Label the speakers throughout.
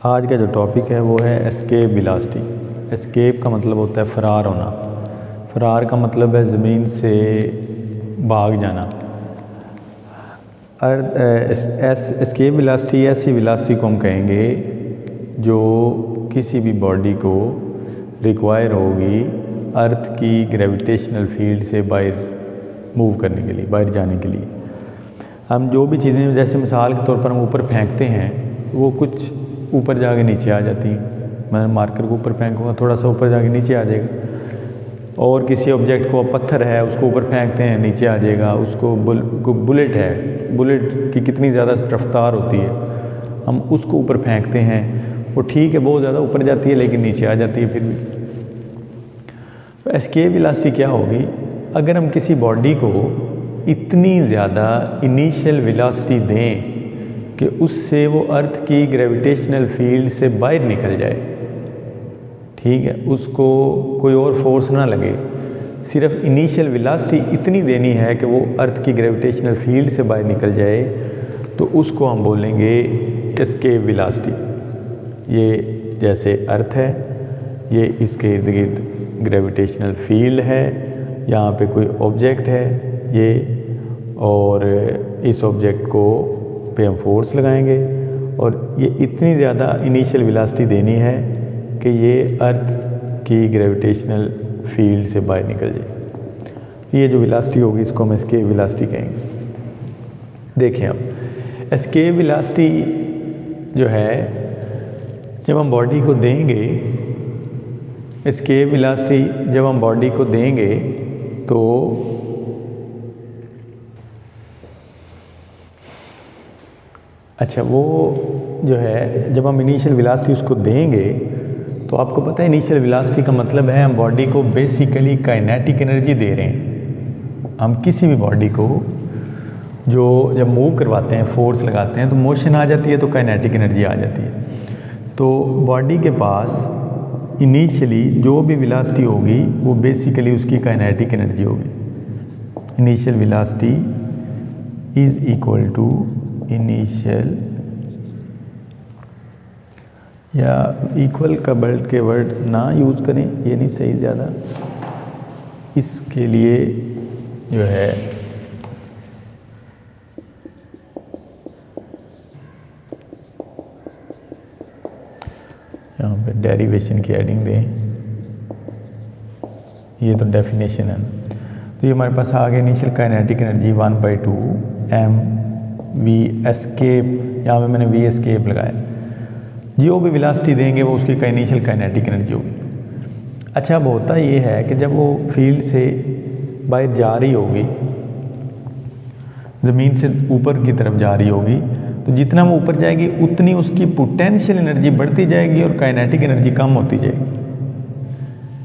Speaker 1: आज का जो टॉपिक है वो है एस्केप वेलोसिटी। एस्केप का मतलब होता है फ़रार होना। फ़रार का मतलब है ज़मीन से भाग जाना। एस्केप वेलोसिटी ऐसी वेलोसिटी को हम कहेंगे जो किसी भी बॉडी को रिक्वायर होगी अर्थ की ग्रेविटेशनल फील्ड से बाहर मूव करने के लिए, बाहर जाने के लिए। हम जो भी चीज़ें जैसे मिसाल के तौर पर हम ऊपर फेंकते हैं वो कुछ ऊपर जाके नीचे आ जाती हैं। मैं मार्कर को ऊपर फेंकूँगा थोड़ा सा ऊपर जाके नीचे आ जाएगा। और किसी ऑब्जेक्ट को पत्थर है उसको ऊपर फेंकते हैं नीचे आ जाएगा। उसको बुलेट है, बुलेट की कितनी ज़्यादा रफ्तार होती है, हम उसको ऊपर फेंकते हैं वो ठीक है बहुत ज़्यादा ऊपर जाती है लेकिन नीचे आ जाती है फिर भी। तो एस्केप वेलोसिटी क्या होगी अगर हम किसी बॉडी को इतनी ज़्यादा इनिशियल वेलोसिटी दें कि उससे वो अर्थ की ग्रेविटेशनल फील्ड से बाहर निकल जाए। ठीक है, उसको कोई और फोर्स ना लगे, सिर्फ इनिशियल वेलोसिटी इतनी देनी है कि वो अर्थ की ग्रेविटेशनल फील्ड से बाहर निकल जाए, तो उसको हम बोलेंगे एस्केप वेलोसिटी। ये जैसे अर्थ है, ये इसके इर्द गिर्द ग्रेविटेशनल फील्ड है, यहाँ पे कोई ऑब्जेक्ट है ये, और इस ऑब्जेक्ट को पे हम फोर्स लगाएंगे और ये इतनी ज़्यादा इनिशियल वेलोसिटी देनी है कि ये अर्थ की ग्रेविटेशनल फील्ड से बाहर निकल जाए। ये जो वेलोसिटी होगी इसको हम एस्केप वेलोसिटी कहेंगे। देखें अब एस्केप वेलोसिटी जो है जब हम बॉडी को देंगे, एस्केप वेलोसिटी जब हम बॉडी को देंगे तो अच्छा वो जो है जब हम इनिशियल वेलोसिटी उसको देंगे तो आपको पता है इनिशियल वेलोसिटी का मतलब है हम बॉडी को बेसिकली काइनेटिक एनर्जी दे रहे हैं। हम किसी भी बॉडी को जो जब मूव करवाते हैं फोर्स लगाते हैं तो मोशन आ जाती है तो काइनेटिक एनर्जी आ जाती है। तो बॉडी के पास इनिशियली जो भी वेलोसिटी होगी वो बेसिकली उसकी काइनेटिक एनर्जी होगी। Initial velocity is equal to initial, या इक्वल का बल्ट के वर्ड ना यूज़ करें, ये नहीं सही ज़्यादा। इसके लिए जो है यहाँ पे डेरिवेशन की एडिंग दें, ये तो डेफिनेशन है। तो ये हमारे पास आ गया initial kinetic energy 1/2 m v escape, यहाँ पे मैंने v एस्केप लगाया। जो भी वेलोसिटी देंगे वो उसकी इनिशियल काइनेटिक एनर्जी होगी। अच्छा अब होता ये है कि जब वो फील्ड से बाहर जा रही होगी, ज़मीन से ऊपर की तरफ जा रही होगी, तो जितना वो ऊपर जाएगी उतनी उसकी पोटेंशियल एनर्जी बढ़ती जाएगी और काइनेटिक एनर्जी कम होती जाएगी।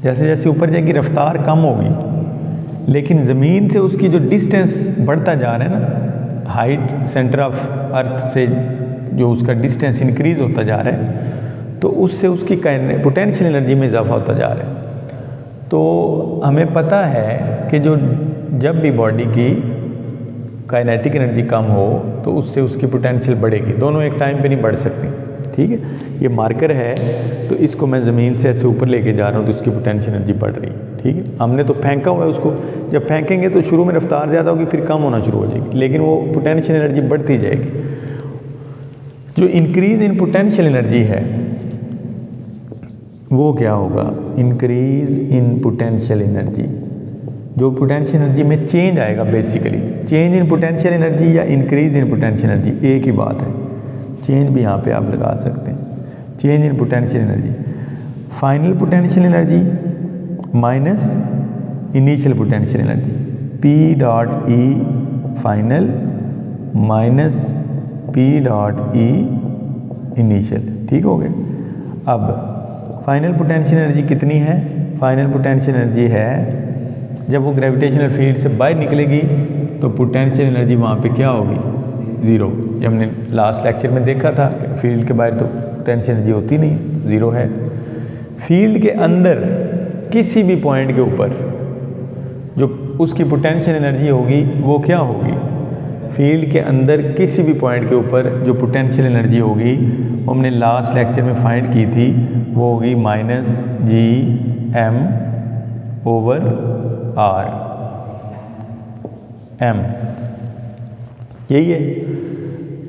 Speaker 1: जैसे जैसे ऊपर जाएगी रफ्तार कम होगी, लेकिन ज़मीन से उसकी जो डिस्टेंस बढ़ता जा रहा है ना, हाइट सेंटर ऑफ अर्थ से जो उसका डिस्टेंस इंक्रीज होता जा रहा है, तो उससे उसकी पोटेंशियल एनर्जी में इजाफा होता जा रहा है। तो हमें पता है कि जो जब भी बॉडी की काइनेटिक एनर्जी कम हो तो उससे उसकी पोटेंशियल बढ़ेगी, दोनों एक टाइम पे नहीं बढ़ सकती। ठीक है, ये मार्कर है तो इसको मैं ज़मीन से ऐसे ऊपर लेके जा रहा हूँ तो उसकी पोटेंशियल एनर्जी बढ़ रही है। ठीक है, हमने तो फेंका हुआ है उसको, जब फेंकेंगे तो शुरू में रफ्तार ज़्यादा होगी फिर कम होना शुरू हो जाएगी, लेकिन वो पोटेंशियल एनर्जी बढ़ती जाएगी। जो इंक्रीज इन पोटेंशियल एनर्जी है वो क्या होगा, इंक्रीज इन पोटेंशियल एनर्जी। जो पोटेंशियल एनर्जी में चेंज आएगा, basically change in potential energy या इंक्रीज इन पोटेंशियल एनर्जी एक ही बात है। चेंज भी यहाँ पे आप लगा सकते हैं, change in potential energy, final potential energy minus initial potential energy, P dot E final minus P dot E initial. ठीक हो गया। अब फाइनल पोटेंशियल एनर्जी कितनी है, फाइनल पोटेंशियल एनर्जी है जब वो ग्रेविटेशनल फील्ड से बाहर निकलेगी तो पोटेंशियल एनर्जी वहाँ पे क्या होगी, ज़ीरो। ये हमने लास्ट लेक्चर में देखा था, फील्ड के बाहर तो पोटेंशियल एनर्जी होती नहीं, ज़ीरो है। फील्ड के अंदर किसी भी पॉइंट के ऊपर जो उसकी पोटेंशियल एनर्जी होगी वो क्या होगी, फील्ड के अंदर किसी भी पॉइंट के ऊपर जो पोटेंशियल एनर्जी होगी वो हमने लास्ट लेक्चर में फाइंड की थी, वो होगी -Gm/r m। यही है,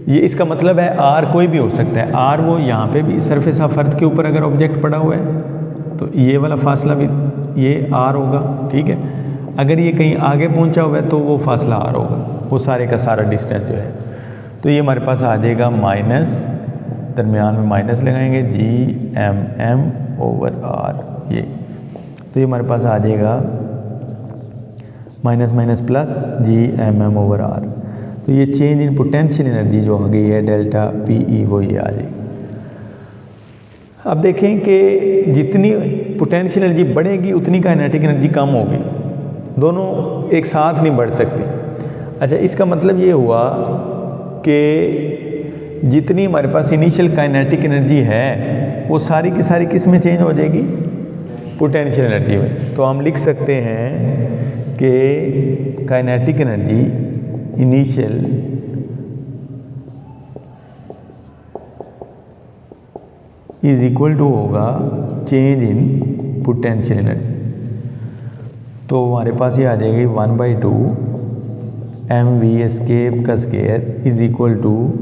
Speaker 1: ये इसका मतलब है r कोई भी हो सकता है। r वो यहाँ पे भी सरफेस ऑफ अर्थ के ऊपर अगर ऑब्जेक्ट पड़ा हुआ है तो ये वाला फासला भी ये r होगा, ठीक है। अगर ये कहीं आगे पहुँचा हुआ है तो वो फासला r होगा, वो सारे का सारा डिस्टेंस जो है। तो ये हमारे पास आ जाएगा माइनस, दरमियान में माइनस लगाएंगे Gm/r ये, तो ये हमारे पास आ जाएगा माइनस माइनस प्लस Gm/r। तो ये चेंज इन पोटेंशियल एनर्जी जो आ गई है डेल्टा PE वो ये आ जाएगी। अब देखें कि जितनी पोटेंशियल एनर्जी बढ़ेगी उतनी काइनेटिक एनर्जी कम होगी, दोनों एक साथ नहीं बढ़ सकती। अच्छा, इसका मतलब ये हुआ कि जितनी हमारे पास इनिशियल काइनेटिक एनर्जी है वो सारी की सारी किस में चेंज हो जाएगी, पोटेंशियल एनर्जी में। तो हम लिख सकते हैं कि kinetic energy initial is equal to होगा चेंज इन पोटेंशियल एनर्जी। तो हमारे पास ये आ जाएगी 1/2 mv एस्केप का square is equal to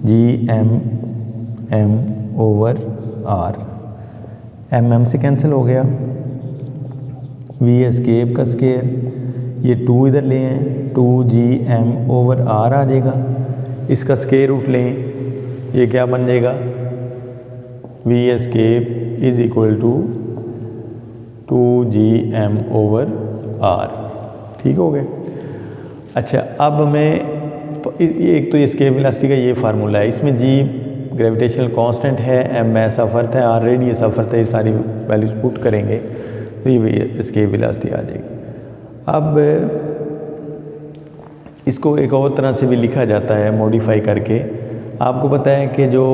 Speaker 1: Gm/r। mm से कैंसिल हो गया, v एस्केप का स्केयर ये 2 इधर ले हैं, 2Gm/r आ जाएगा। इसका स्केयर रूट लें, ये क्या बन जाएगा, v escape is equal to 2Gm/r। ठीक हो गया। अच्छा, अब मैं एक तो एस्केप वेलोसिटी का ये फार्मूला है, इसमें g ग्रेविटेशनल कांस्टेंट है, m मास ऑफ अर्थ है, r रेडियस ऑफ अर्थ है, ये सारी वैल्यूज पुट करेंगे तो ये एस्केप वेलोसिटी आ जाएगी। अब इसको एक और तरह से भी लिखा जाता है मॉडिफाई करके। आपको पता है कि जो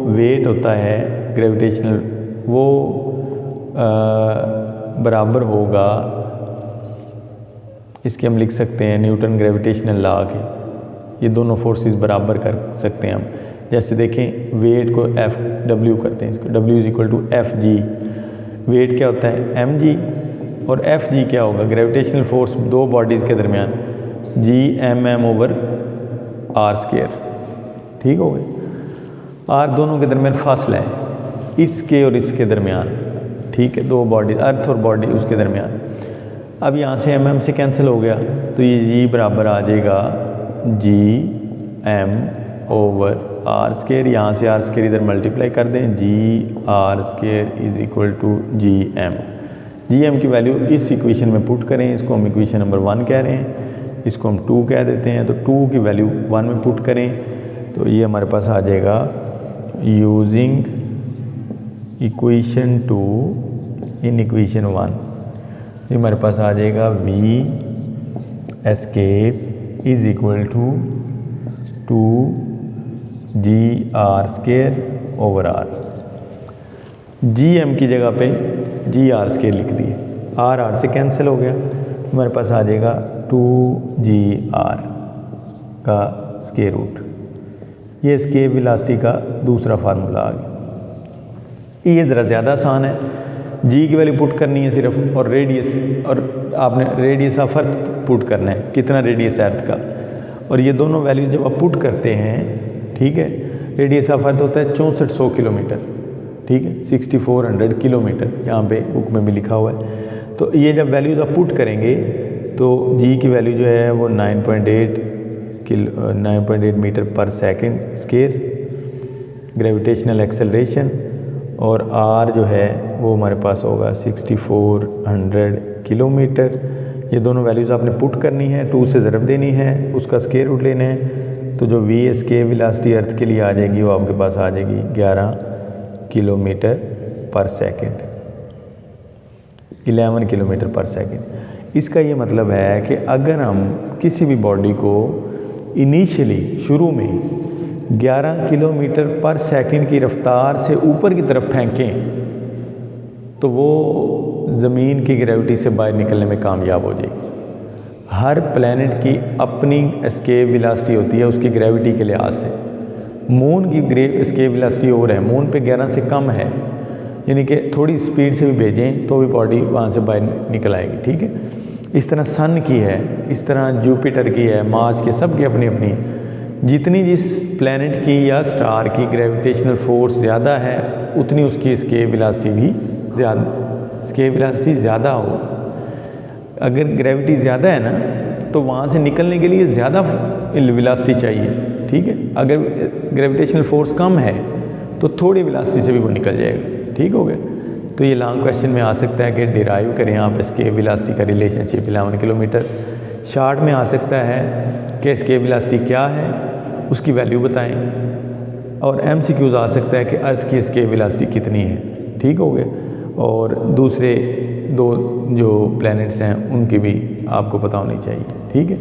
Speaker 1: वेट होता है ग्रेविटेशनल वो बराबर होगा, इसके हम लिख सकते हैं न्यूटन ग्रेविटेशनल लॉ के, ये दोनों फोर्सेस बराबर कर सकते हैं हम। जैसे देखें वेट को F/W करते हैं, इसको W is equal to Fg। Weight क्या होता है mg और Fg क्या होगा, ग्रेविटेशनल फोर्स दो बॉडीज़ के दरमियान Gm/r²। ठीक हो गए, r दोनों के दरमियान फासला है, इसके और इसके दरमियान, ठीक है, दो बॉडी अर्थ और बॉडी उसके दरमियान। अब यहाँ से mm से कैंसिल हो गया तो ये g बराबर आ जाएगा Gm/r²। यहाँ से r² इधर मल्टीप्लाई कर दें, Gr² is equal to Gm। Gm की वैल्यू इस इक्वेशन में पुट करें, इसको हम इक्वेशन नंबर 1 कह रहे हैं, इसको हम 2 कह देते हैं। तो 2 की वैल्यू 1 में पुट करें तो ये हमारे पास आ जाएगा यूजिंग इक्वेशन 2 इन इक्वेशन 1, ये हमारे पास आ जाएगा v escape is equal to 2Gr²/r। Gm की जगह पे Gr² लिख दिए, r से कैंसिल हो गया, हमारे पास आ जाएगा 2Gr का स्क्वायर रूट। ये एस्केप वेलोसिटी का दूसरा फार्मूला आ गया। ये ज़रा ज़्यादा आसान है, g की वैल्यू पुट करनी है सिर्फ, और रेडियस, और आपने रेडियस ऑफ अर्थ पुट करना है, कितना रेडियस है अर्थ का, और ये दोनों वैल्यू जब आप पुट करते हैं, ठीक है, रेडियस ऑफ अर्थ होता है 6400 किलोमीटर, ठीक है, 6400 किलोमीटर यहाँ पे बुक में भी लिखा हुआ है। तो ये जब वैल्यूज आप पुट करेंगे तो g की वैल्यू जो है वो 9.8 मीटर पर सेकेंड स्क्वायर ग्रेविटेशनल एक्सेलरेशन, और r जो है वो हमारे पास होगा 6400 किलोमीटर। ये दोनों वैल्यूज़ आपने पुट करनी है, 2 से ज़रब देनी है, उसका स्क्वायर रूट लेना है। तो जो v एस्केप वेलोसिटी अर्थ के लिए आ जाएगी वो आपके पास आ जाएगी 11 किलोमीटर पर सेकेंड, 11 किलोमीटर पर सेकेंड। इसका ये मतलब है कि अगर हम किसी भी बॉडी को इनिशियली शुरू में 11 किलोमीटर पर सेकंड की रफ्तार से ऊपर की तरफ फेंकें तो वो ज़मीन की ग्रेविटी से बाहर निकलने में कामयाब हो जाएगी। हर प्लैनेट की अपनी एस्केप वेलोसिटी होती है उसकी ग्रेविटी के लिहाज से। मून की एस्केप वेलोसिटी और है, मून पे 11 से कम है, यानी कि थोड़ी स्पीड से भी भेजें तो भी बॉडी वहाँ से बाहर निकल आएगी, ठीक है। इस तरह सन की है, इस तरह जुपिटर की है, मार्स के, सब की अपनी अपनी। जितनी जिस प्लैनेट की या स्टार की ग्रेविटेशनल फोर्स ज़्यादा है उतनी उसकी एस्केप वेलोसिटी भी ज़्यादा, एस्केप वेलोसिटी ज़्यादा हो। अगर ग्रेविटी ज़्यादा है ना तो वहाँ से निकलने के लिए ज़्यादा वेलोसिटी चाहिए, ठीक है। अगर ग्रेविटेशनल फोर्स कम है तो थोड़ी वेलोसिटी से भी वो निकल जाएगा, ठीक हो गया। तो ये लॉन्ग क्वेश्चन में आ सकता है कि डिराइव करें आप एस्केप वेलोसिटी का रिलेशनशिप 11 किलोमीटर। शॉर्ट में आ सकता है कि एस्केप वेलोसिटी क्या है, उसकी वैल्यू बताएं। और MCQs आ सकता है कि अर्थ की एस्केप वेलोसिटी कितनी है, ठीक हो गया। और दूसरे 2 जो प्लैनेट्स हैं उनकी भी आपको पता होनी चाहिए, ठीक है।